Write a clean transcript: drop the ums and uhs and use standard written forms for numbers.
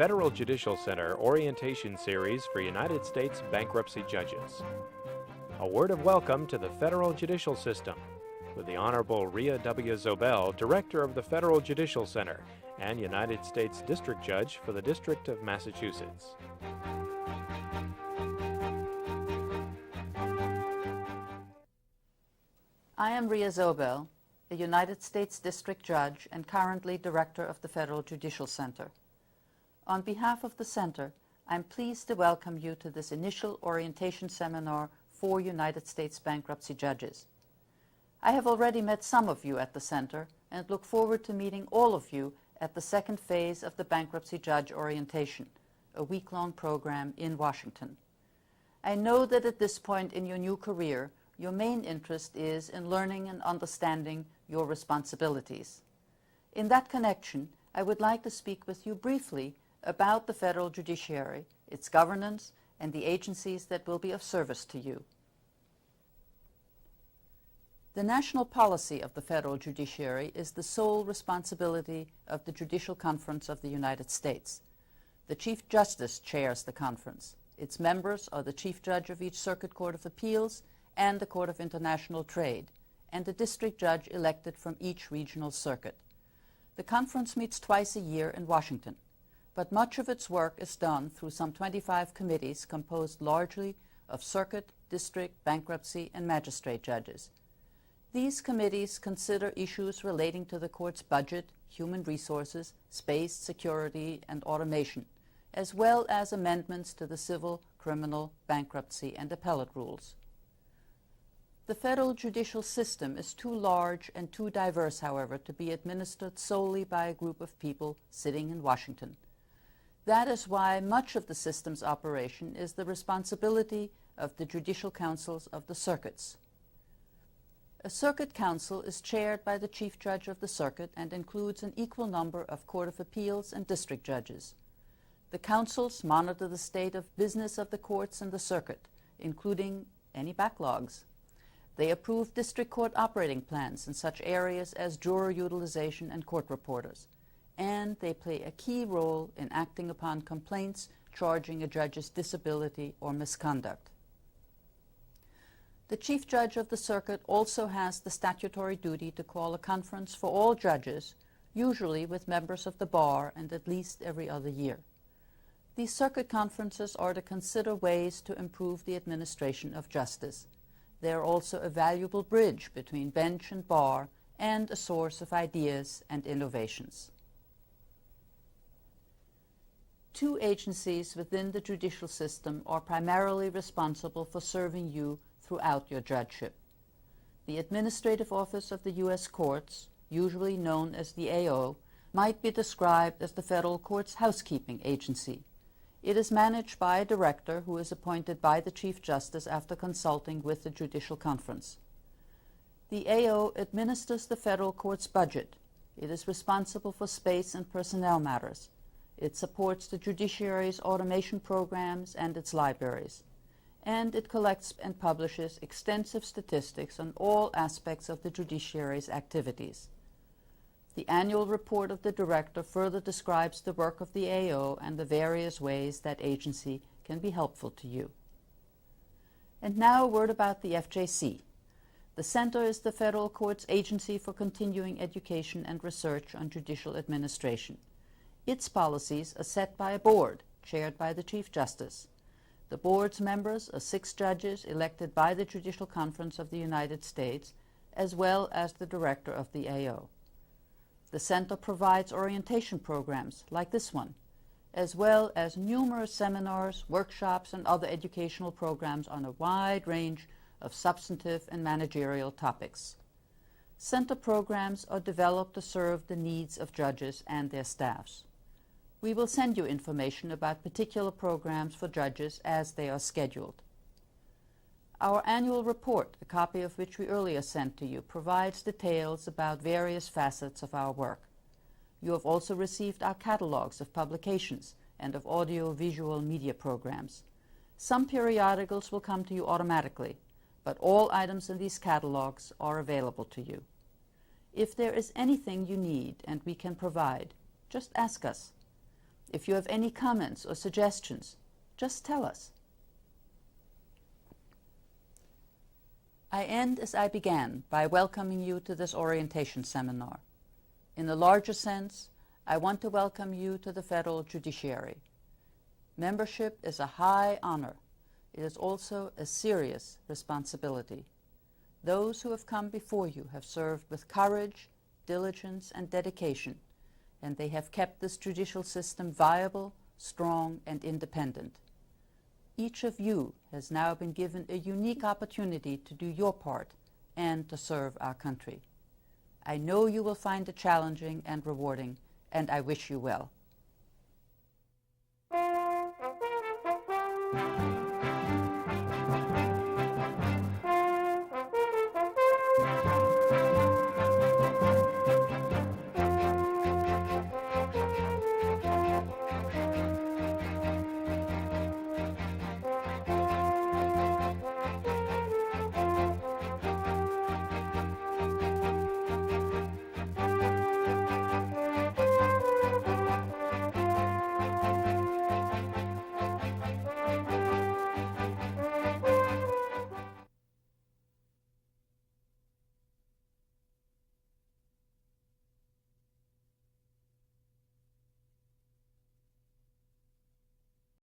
Federal Judicial Center Orientation Series for United States Bankruptcy Judges. A word of welcome to the Federal Judicial System with the Honorable Rya W. Zobel, Director of the Federal Judicial Center and United States District Judge for the District of Massachusetts. I am Rya Zobel, a United States District Judge and currently Director of the Federal Judicial Center. On behalf of the Center, I'm pleased to welcome you to this initial orientation seminar for United States bankruptcy judges. I have already met some of you at the Center and look forward to meeting all of you at the second phase of the Bankruptcy Judge Orientation, a week-long program in Washington. I know that at this point in your new career, your main interest is in learning and understanding your responsibilities. In that connection, I would like to speak with you briefly about the federal judiciary, its governance, and the agencies that will be of service to you. The national policy of the federal judiciary is the sole responsibility of the Judicial Conference of the United States. The Chief Justice chairs the conference. Its members are the Chief Judge of each Circuit Court of Appeals and the Court of International Trade, and a district judge elected from each regional circuit. The conference meets twice a year in Washington, but much of its work is done through some 25 committees composed largely of circuit, district, bankruptcy, and magistrate judges. These committees consider issues relating to the court's budget, human resources, space, security, and automation, as well as amendments to the civil, criminal, bankruptcy, and appellate rules. The federal judicial system is too large and too diverse, however, to be administered solely by a group of people sitting in Washington. That is why much of the system's operation is the responsibility of the judicial councils of the circuits. A circuit council is chaired by the chief judge of the circuit and includes an equal number of Court of Appeals and district judges. The councils monitor the state of business of the courts and the circuit, including any backlogs. They approve district court operating plans in such areas as juror utilization and court reporters, and they play a key role in acting upon complaints charging a judge's disability or misconduct. The chief judge of the circuit also has the statutory duty to call a conference for all judges, usually with members of the bar and at least every other year. These circuit conferences are to consider ways to improve the administration of justice. They are also a valuable bridge between bench and bar and a source of ideas and innovations. Two agencies within the judicial system are primarily responsible for serving you throughout your judgeship. The Administrative Office of the U.S. Courts, usually known as the AO, might be described as the federal court's housekeeping agency. It is managed by a director who is appointed by the Chief Justice after consulting with the Judicial Conference. The AO administers the federal court's budget. It is responsible for space and personnel matters. It supports the judiciary's automation programs and its libraries. And it collects and publishes extensive statistics on all aspects of the judiciary's activities. The annual report of the director further describes the work of the AO and the various ways that agency can be helpful to you. And now a word about the FJC. The Center is the federal court's agency for continuing education and research on judicial administration. Its policies are set by a board, chaired by the Chief Justice. The board's members are 6 judges elected by the Judicial Conference of the United States, as well as the director of the AO. The Center provides orientation programs like this one, as well as numerous seminars, workshops, and other educational programs on a wide range of substantive and managerial topics. Center programs are developed to serve the needs of judges and their staffs. We will send you information about particular programs for judges as they are scheduled. Our annual report, a copy of which we earlier sent to you, provides details about various facets of our work. You have also received our catalogs of publications and of audio-visual media programs. Some periodicals will come to you automatically, but all items in these catalogs are available to you. If there is anything you need and we can provide, just ask us. If you have any comments or suggestions, just tell us. I end as I began by welcoming you to this orientation seminar. In a larger sense, I want to welcome you to the federal judiciary. Membership is a high honor. It is also a serious responsibility. Those who have come before you have served with courage, diligence, and dedication, and they have kept this judicial system viable, strong, and independent. Each of you has now been given a unique opportunity to do your part and to serve our country. I know you will find it challenging and rewarding, and I wish you well.